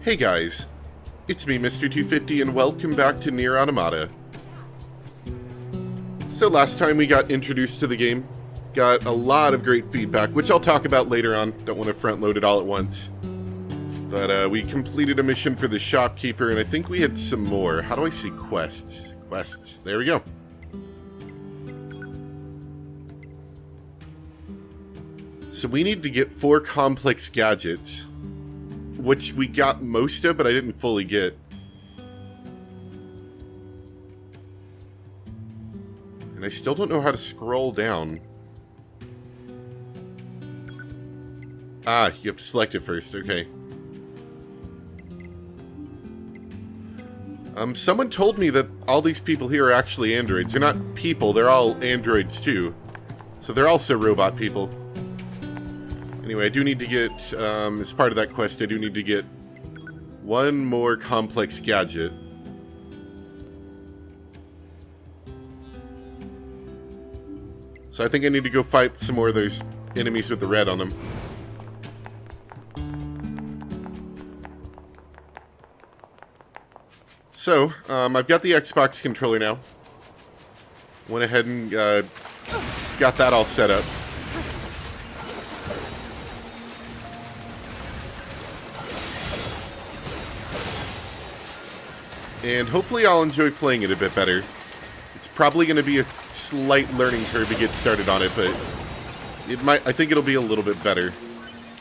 Hey guys, it's me Mr. 250 and welcome back to Nier Automata. So last time we got introduced to the game, got a lot of great feedback, which I'll talk about later on, don't want to front load it all at once. But we completed a mission for the shopkeeper and I think we had some more. How do I see quests? Quests, there we go. So we need to get 4 complex gadgets, which we got most of, but I didn't fully get. And I still don't know how to scroll down. Ah, you have to select it first, okay. Someone told me that all these people here are actually androids. They're not people, they're all androids too. So they're also robot people. Anyway, I do need to get, as part of that quest, I do need to get one more complex gadget. So I think I need to go fight some more of those enemies with the red on them. So, I've got the Xbox controller now. Went ahead and got that all set up. And hopefully I'll enjoy playing it a bit better. It's probably going to be a slight learning curve to get started on it, but I think it'll be a little bit better.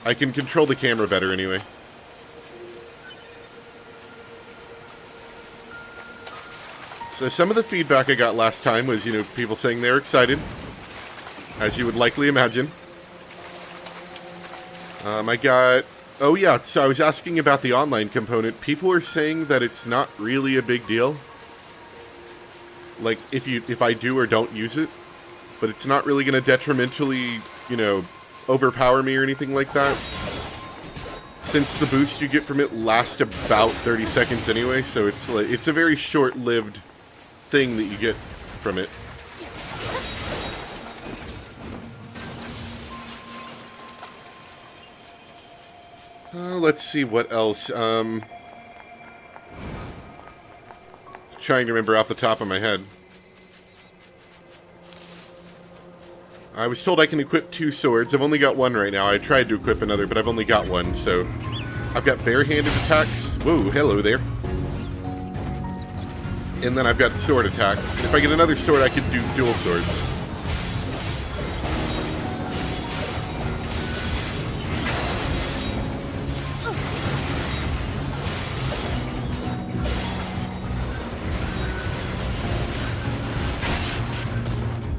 I can control the camera better anyway. So some of the feedback I got last time was, people saying they're excited, as you would likely imagine. Oh yeah, so I was asking about the online component. People are saying that it's not really a big deal. Like, if I do or don't use it. But it's not really going to detrimentally, overpower me or anything like that. Since the boost you get from it lasts about 30 seconds anyway, so it's a very short-lived thing that you get from it. Let's see what else. Trying to remember off the top of my head. I was told I can equip 2 swords. I've only got 1 right now. I tried to equip another, but I've only got 1, so... I've got bare-handed attacks. Whoa, hello there. And then I've got the sword attack. If I get another sword, I could do dual swords.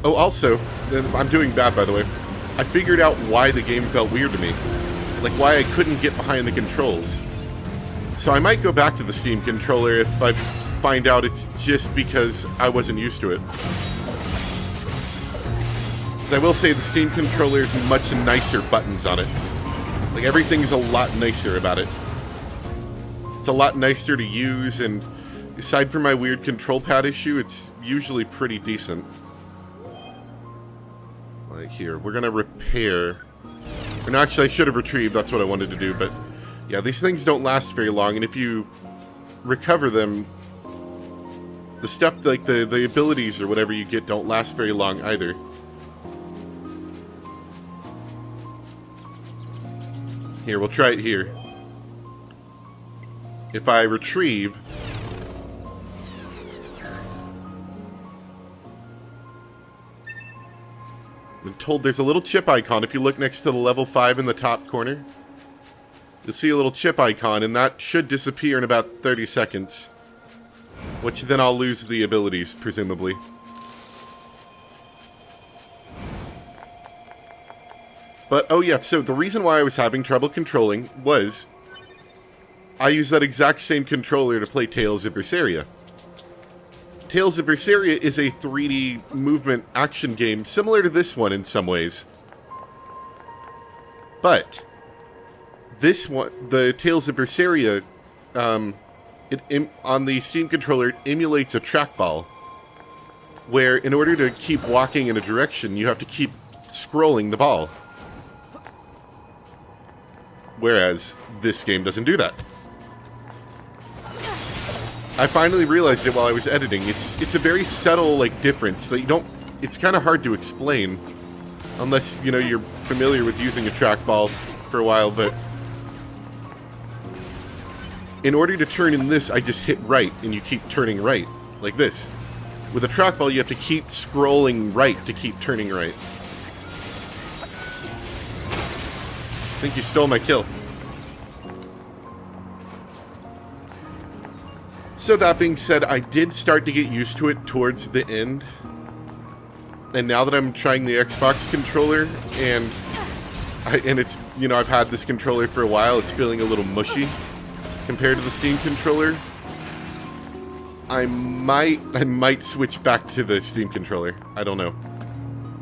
Oh, also, I'm doing bad, by the way. I figured out why the game felt weird to me. Like, why I couldn't get behind the controls. So I might go back to the Steam controller if I find out it's just because I wasn't used to it. I will say the Steam controller has much nicer buttons on it. Like, everything's a lot nicer about it. It's a lot nicer to use, and aside from my weird control pad issue, it's usually pretty decent. Like here, we're gonna repair. And actually, I should have retrieved, that's what I wanted to do, but yeah, these things don't last very long, and if you recover them, the stuff, like the abilities or whatever you get don't last very long either. Here, we'll try it here. If I retrieve... I'm told there's a little chip icon. If you look next to the level 5 in the top corner, you'll see a little chip icon, and that should disappear in about 30 seconds. Which then I'll lose the abilities, presumably. But, oh yeah, so the reason why I was having trouble controlling was I used that exact same controller to play Tales of Berseria. Tales of Berseria is a 3D movement action game similar to this one in some ways. But this one, the Tales of Berseria, on the Steam controller, it emulates a trackball, where in order to keep walking in a direction, you have to keep scrolling the ball. Whereas this game doesn't do that. I finally realized it while I was editing. It's a very subtle, like, difference that you don't... It's kind of hard to explain. Unless, you know, you're familiar with using a trackball for a while, but... In order to turn in this, I just hit right, and you keep turning right. Like this. With a trackball, you have to keep scrolling right to keep turning right. I think you stole my kill. So that being said, I did start to get used to it towards the end. And now that I'm trying the Xbox controller, and it's, you know, I've had this controller for a while, it's feeling a little mushy compared to the Steam controller. I might switch back to the Steam controller. I don't know.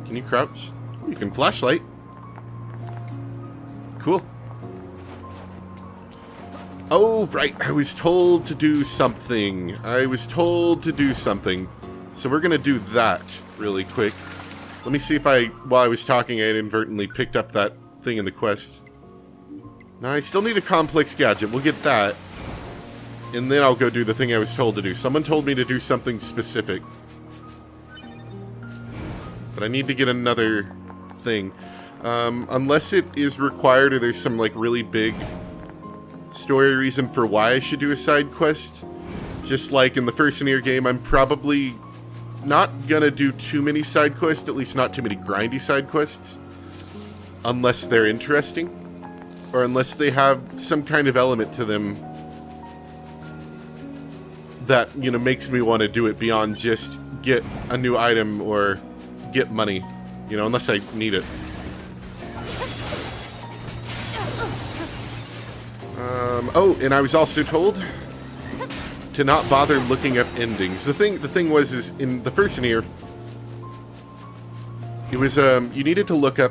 Can you crouch? You can flashlight. Cool. Oh, right. I was told to do something. So we're going to do that really quick. Let me see if while I was talking, I inadvertently picked up that thing in the quest. Now, I still need a complex gadget. We'll get that. And then I'll go do the thing I was told to do. Someone told me to do something specific. But I need to get another thing. Unless it is required or there's some, like, really big story reason for why I should do a side quest. Just like in the first Nier game, I'm probably not gonna do too many side quests, at least not too many grindy side quests. Unless they're interesting. Or unless they have some kind of element to them that, you know, makes me want to do it beyond just get a new item or get money. You know, unless I need it. Oh, and I was also told to not bother looking up endings. The thing was, is in the first Nier, it was, you needed to look up,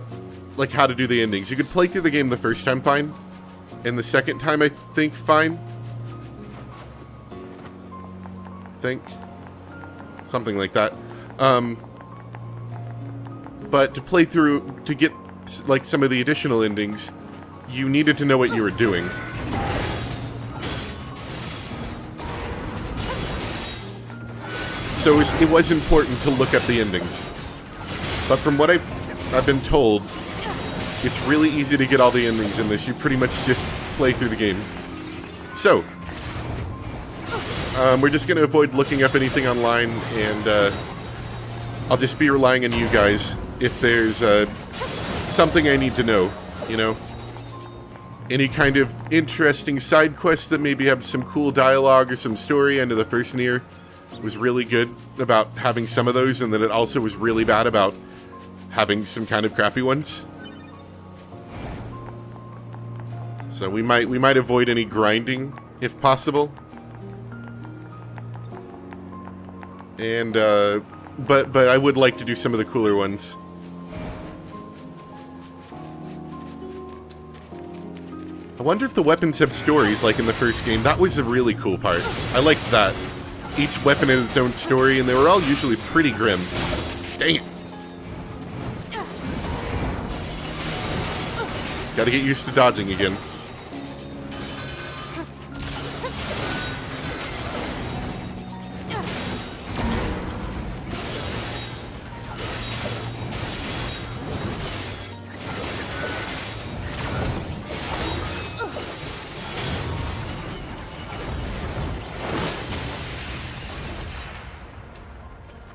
like, how to do the endings. You could play through the game the first time fine, and the second time, I think, fine. Something like that. But to play through, to get, like, some of the additional endings, you needed to know what you were doing. So it was important to look up the endings. But from what I've been told, it's really easy to get all the endings in this. You pretty much just play through the game. So, we're just going to avoid looking up anything online, and I'll just be relying on you guys if there's something I need to know, you know? Any kind of interesting side quests that maybe have some cool dialogue or some story. I know the first Nier was really good about having some of those, and then it also was really bad about having some kind of crappy ones. So we might avoid any grinding if possible. And but I would like to do some of the cooler ones. I wonder if the weapons have stories like in the first game. That was a really cool part. I liked that. Each weapon had its own story, and they were all usually pretty grim. Dang it. Gotta get used to dodging again.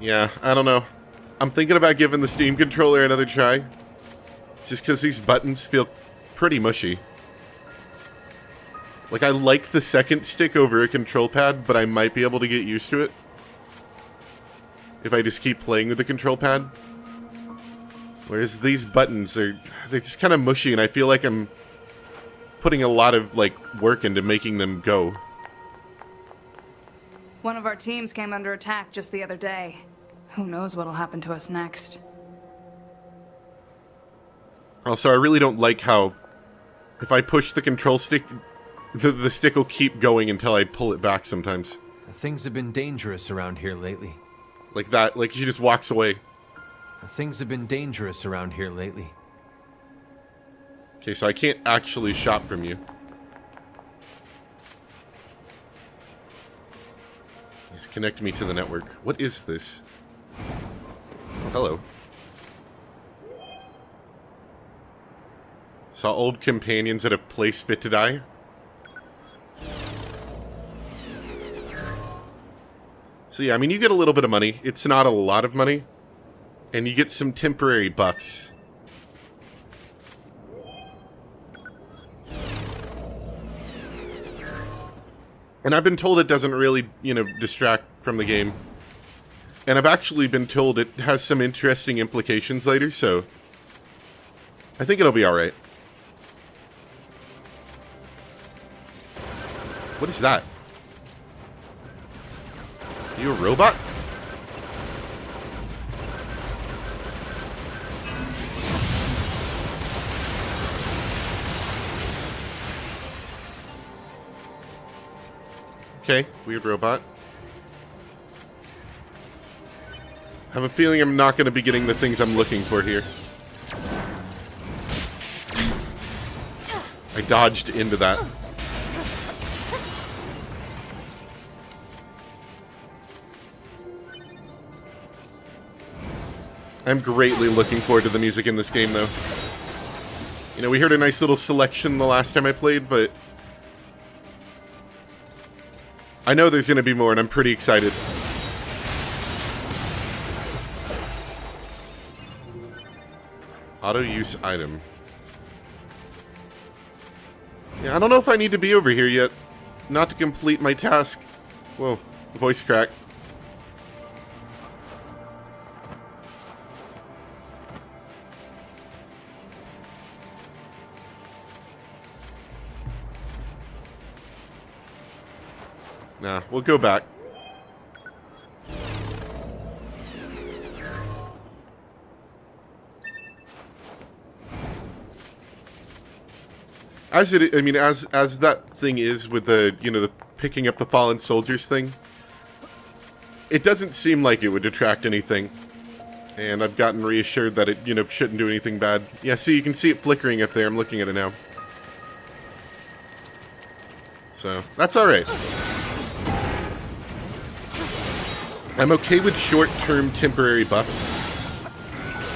Yeah, I don't know. I'm thinking about giving the Steam controller another try. Just because these buttons feel pretty mushy. Like, I like the second stick over a control pad, but I might be able to get used to it if I just keep playing with the control pad. Whereas these buttons, they're just kind of mushy, and I feel like I'm putting a lot of, like, work into making them go. One of our teams came under attack just the other day. Who knows what'll happen to us next? Also, I really don't like how if I push the control stick, the stick will keep going until I pull it back sometimes. Things have been dangerous around here lately. Like that, like she just walks away. Things have been dangerous around here lately. Okay, so I can't actually shop from you. Please connect me to the network. What is this? Oh, hello. Saw old companions at a place fit to die. So yeah, I mean, you get a little bit of money. It's not a lot of money. And you get some temporary buffs. And I've been told it doesn't really, distract from the game. And I've actually been told it has some interesting implications later, so I think it'll be alright. What is that? Are you a robot? Okay, weird robot. I have a feeling I'm not going to be getting the things I'm looking for here. I dodged into that. I'm greatly looking forward to the music in this game, though. You know, we heard a nice little selection the last time I played, but I know there's going to be more, and I'm pretty excited. Auto-use item. Yeah, I don't know if I need to be over here yet. Not to complete my task. Whoa, voice crack. Nah, we'll go back. As that thing is with the, the picking up the fallen soldiers thing, it doesn't seem like it would detract anything. And I've gotten reassured that it, shouldn't do anything bad. Yeah, see, you can see it flickering up there. I'm looking at it now. So, that's alright. I'm okay with short-term temporary buffs.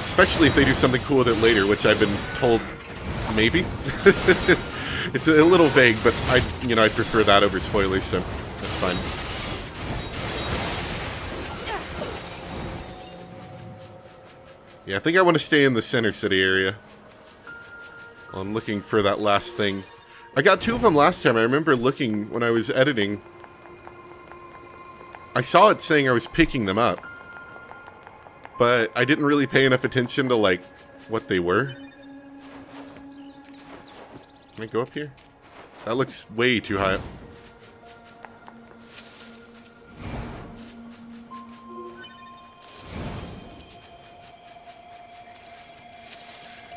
Especially if they do something cool with it later, which I've been told maybe. It's a little vague, but I prefer that over spoilers, so that's fine. Yeah, I think I want to stay in the center city area. Well, I'm looking for that last thing. I got 2 of them last time. I remember looking when I was editing. I saw it saying I was picking them up, but I didn't really pay enough attention to, like, what they were. Can I go up here? That looks way too high up.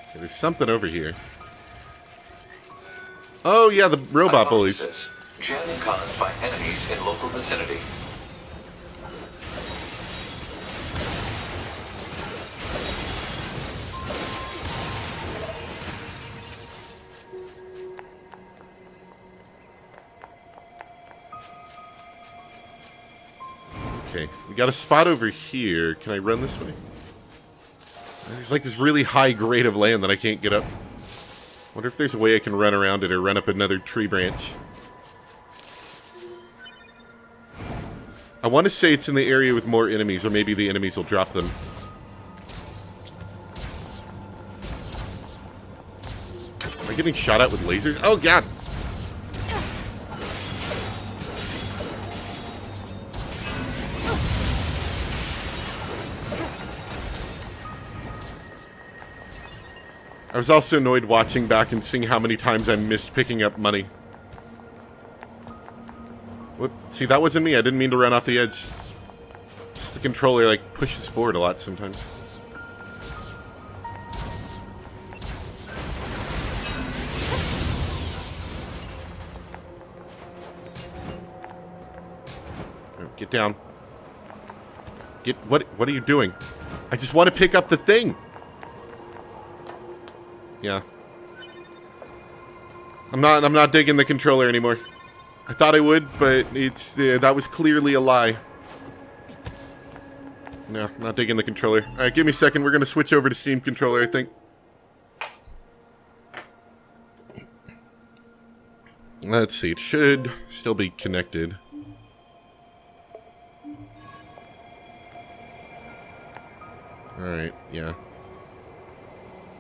Okay, there's something over here. Oh yeah, the robot bullies. Jamming caused by enemies in local vicinity. Okay, we got a spot over here. Can I run this way? There's like this really high grade of land that I can't get up. Wonder if there's a way I can run around it or run up another tree branch. I want to say it's in the area with more enemies, or maybe the enemies will drop them. Am I getting shot at with lasers? Oh god! I was also annoyed watching back and seeing how many times I missed picking up money. What? See, that wasn't me. I didn't mean to run off the edge. Just the controller, like, pushes forward a lot sometimes. Get down. What are you doing? I just want to pick up the thing. Yeah. I'm not digging the controller anymore. I thought I would, but that was clearly a lie. No, not digging the controller. Alright, give me a second. We're going to switch over to Steam controller, I think. Let's see. It should still be connected. Alright, yeah.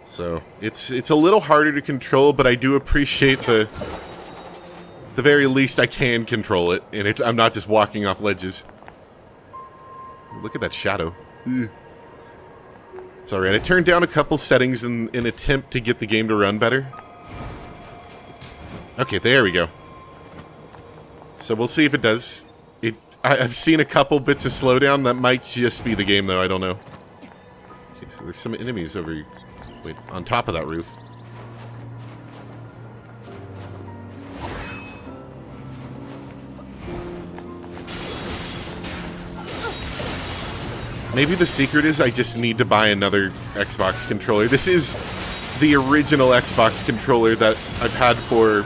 So, it's a little harder to control, but I do appreciate the very least I can control it, and I'm not just walking off ledges. Look at that shadow. It's alright. I turned down a couple settings in an attempt to get the game to run better. Okay, there we go. So we'll see if it does. I've seen a couple bits of slowdown. That might just be the game, though. I don't know. Okay, so there's some enemies over... Wait, on top of that roof. Maybe the secret is I just need to buy another Xbox controller. This is the original Xbox controller that I've had for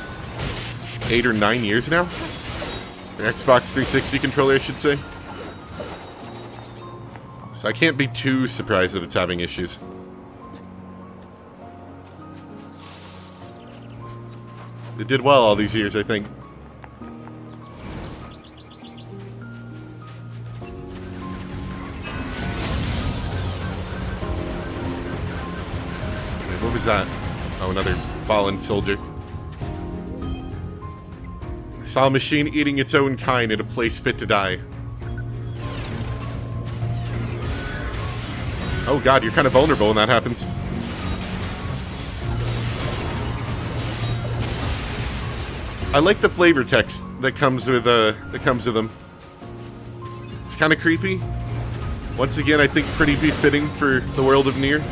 8 or 9 years now. Or Xbox 360 controller, I should say. So I can't be too surprised that it's having issues. It did well all these years, I think. Wait, what was that? Oh, another fallen soldier. I saw a machine eating its own kind in a place fit to die. Oh god, you're kind of vulnerable when that happens. I like the flavor text that comes with them. It's kind of creepy. Once again, I think pretty befitting for the world of Nier.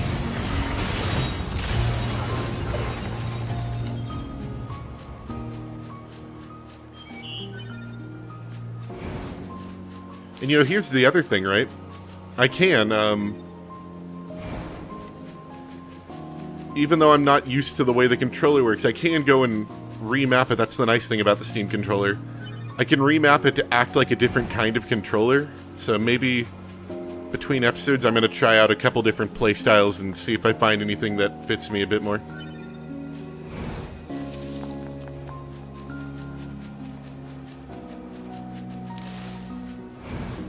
And you know, here's the other thing, right? I can, even though I'm not used to the way the controller works, I can go and remap it. That's the nice thing about the Steam controller. I can remap it to act like a different kind of controller. So maybe between episodes, I'm going to try out a couple different playstyles and see if I find anything that fits me a bit more.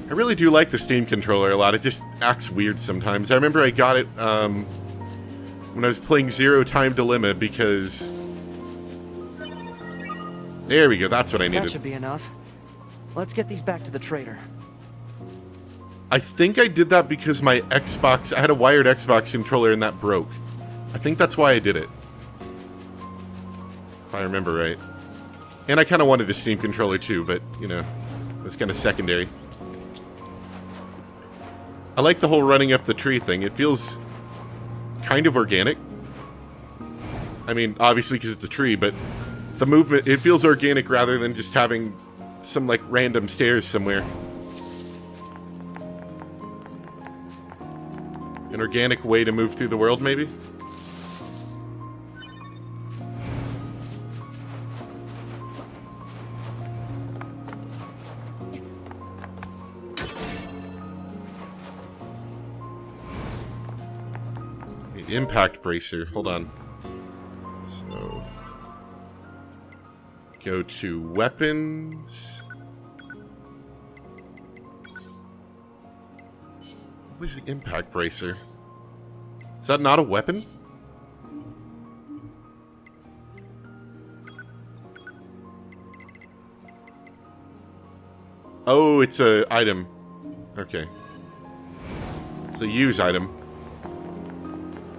I really do like the Steam controller a lot. It just acts weird sometimes. I remember I got it when I was playing Zero Time Dilemma because... There we go, that's what I needed. That should be enough. Let's get these back to the trader. I think I did that because my Xbox... I had a wired Xbox controller and that broke. I think that's why I did it. If I remember right. And I kind of wanted a Steam controller too, but, you know, it was kind of secondary. I like the whole running up the tree thing. It feels kind of organic. I mean, obviously because it's a tree, but the movement, it feels organic rather than just having some, like, random stairs somewhere. An organic way to move through the world, maybe? Impact bracer. Hold on. So, go to weapons. What was the impact bracer? Is that not a weapon? Oh, it's a item. Okay. It's a use item.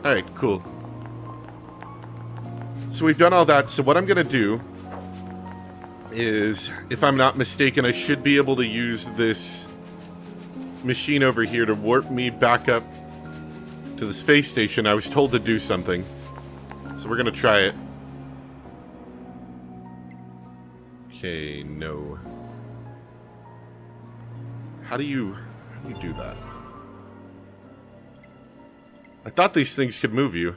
Alright, cool. So we've done all that, so what I'm gonna do is, if I'm not mistaken, I should be able to use this machine over here to warp me back up to the space station. I was told to do something. So we're gonna try it. Okay, no. How do you do that? I thought these things could move you.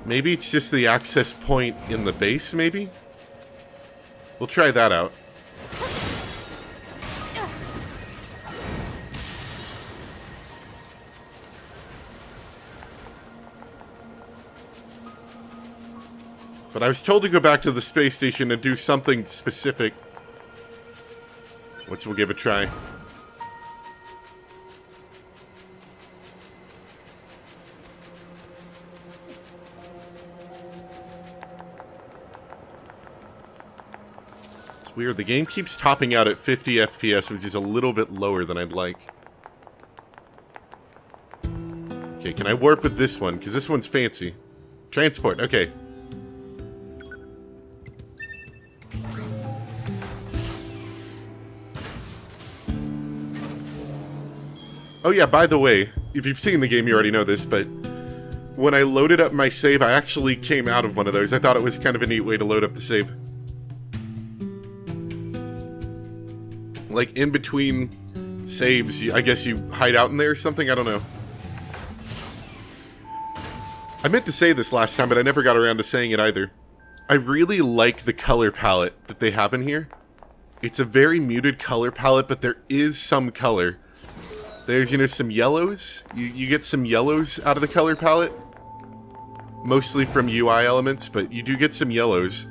Maybe it's just the access point in the base, maybe? We'll try that out. But I was told to go back to the space station and do something specific. Which we'll give a try. It's weird. The game keeps topping out at 50 FPS, which is a little bit lower than I'd like. Okay, can I warp with this one? Because this one's fancy. Transport, okay. Oh yeah, by the way, if you've seen the game, you already know this, but when I loaded up my save, I actually came out of one of those. I thought it was kind of a neat way to load up the save. Like, in between saves, I guess you hide out in there or something? I don't know. I meant to say this last time, but I never got around to saying it either. I really like the color palette that they have in here. It's a very muted color palette, but there is some color. There's, you know, some yellows. You get some yellows out of the color palette. Mostly from UI elements, but you do get some yellows.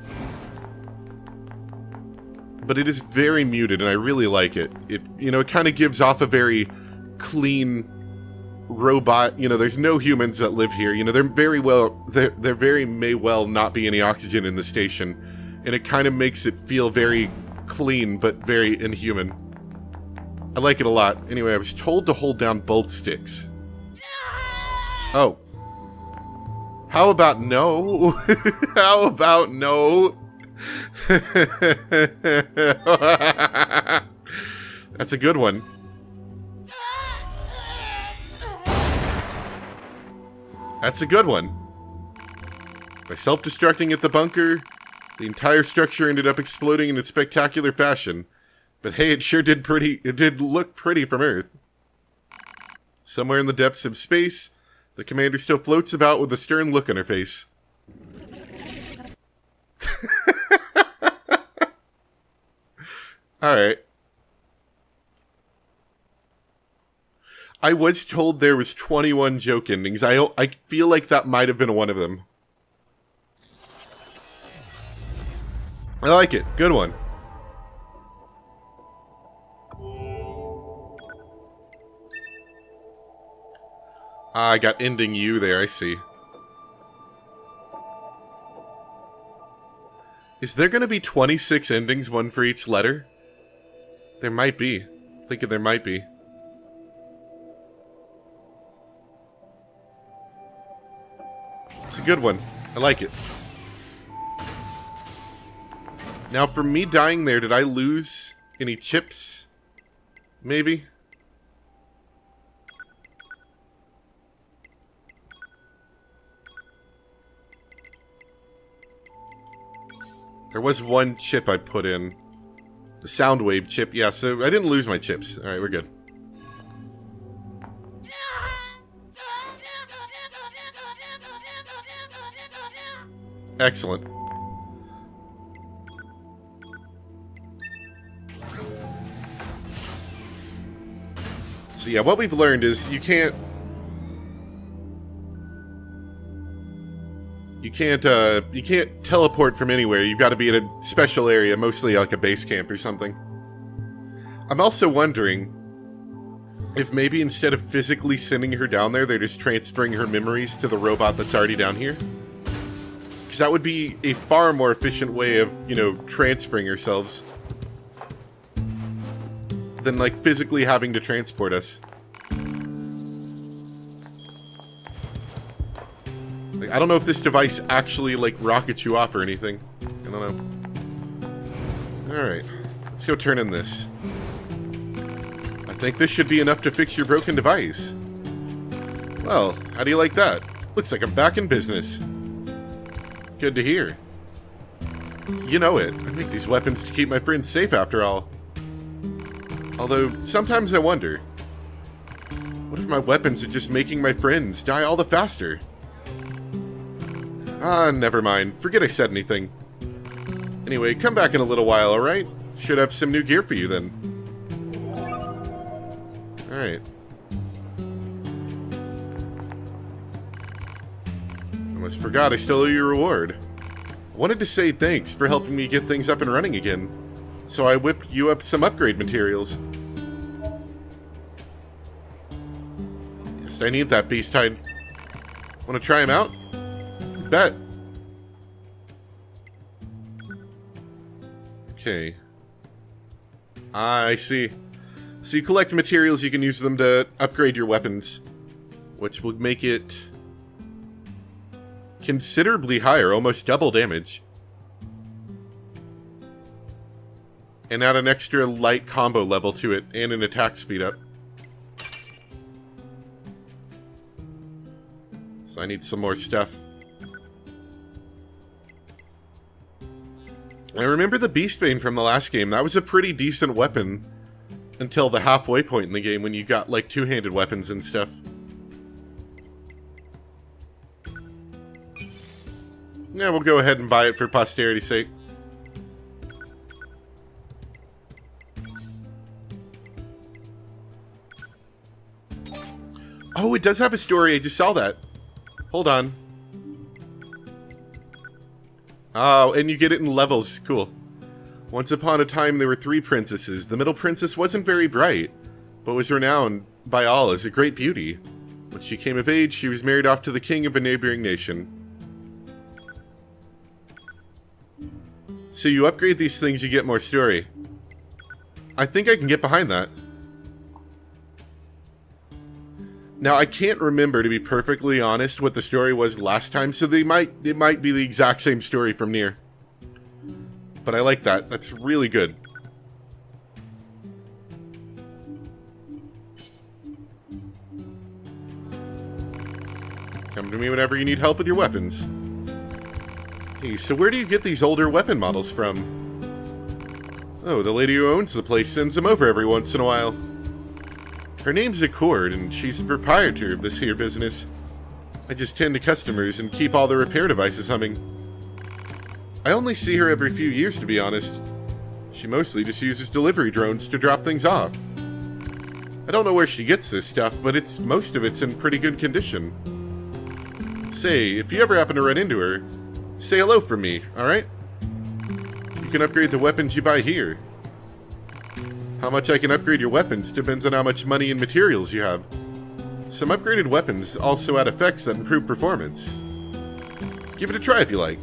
But it is very muted, and I really like it. It kind of gives off a very clean robot. You know, there's no humans that live here. You know, there very may well not be any oxygen in the station. And it kind of makes it feel very clean, but very inhuman. I like it a lot. Anyway, I was told to hold down both sticks. Oh. How about no? How about no? That's a good one. That's a good one. By self-destructing at the bunker, the entire structure ended up exploding in a spectacular fashion. But hey, it sure did look pretty from Earth. Somewhere in the depths of space, the commander still floats about with a stern look on her face. Alright. I was told there was 21 joke endings. I feel like that might have been one of them. I like it. Good one. I got ending U there, I see. Is there gonna be 26 endings, one for each letter? There might be. Thinking there might be. It's a good one. I like it. Now, for me dying there, did I lose any chips? Maybe? There was one chip I put in. The sound wave chip. Yeah, so I didn't lose my chips. Alright, we're good. Excellent. So yeah, what we've learned is you can't teleport from anywhere. You've got to be in a special area, mostly like a base camp or something. I'm also wondering if maybe instead of physically sending her down there, they're just transferring her memories to the robot that's already down here. Because that would be a far more efficient way of, transferring ourselves than, like, physically having to transport us. Like, I don't know if this device actually, like, rockets you off or anything. I don't know. Alright. Let's go turn in this. I think this should be enough to fix your broken device. Well, how do you like that? Looks like I'm back in business. Good to hear. You know it. I make these weapons to keep my friends safe after all. Although, sometimes I wonder, what if my weapons are just making my friends die all the faster? Ah, never mind. Forget I said anything. Anyway, come back in a little while, alright? Should have some new gear for you then. Alright. Almost forgot I still owe you a reward. Wanted to say thanks for helping me get things up and running again. So I whipped you up some upgrade materials. Yes, I need that beast hide. Want to try him out? You bet. Okay. I see. So you collect materials, you can use them to upgrade your weapons, which will make it considerably higher, almost double damage. And add an extra light combo level to it, and an attack speed up. So I need some more stuff. I remember the Beastbane from the last game. That was a pretty decent weapon until the halfway point in the game when you got like two-handed weapons and stuff. Yeah, we'll go ahead and buy it for posterity's sake. Oh, it does have a story. I just saw that. Hold on. Oh, and you get it in levels. Cool. Once upon a time, there were 3 princesses. The middle princess wasn't very bright, but was renowned by all as a great beauty. When she came of age, she was married off to the king of a neighboring nation. So you upgrade these things, you get more story. I think I can get behind that. Now, I can't remember, to be perfectly honest, what the story was last time, so it might be the exact same story from Nier. But I like that. That's really good. Come to me whenever you need help with your weapons. Hey, so where do you get these older weapon models from? Oh, the lady who owns the place sends them over every once in a while. Her name's Accord, and she's the proprietor of this here business. I just tend to customers and keep all the repair devices humming. I only see her every few years, to be honest. She mostly just uses delivery drones to drop things off. I don't know where she gets this stuff, but most of it's in pretty good condition. Say, if you ever happen to run into her, say hello from me, alright? You can upgrade the weapons you buy here. How much I can upgrade your weapons depends on how much money and materials you have. Some upgraded weapons also add effects that improve performance. Give it a try if you like.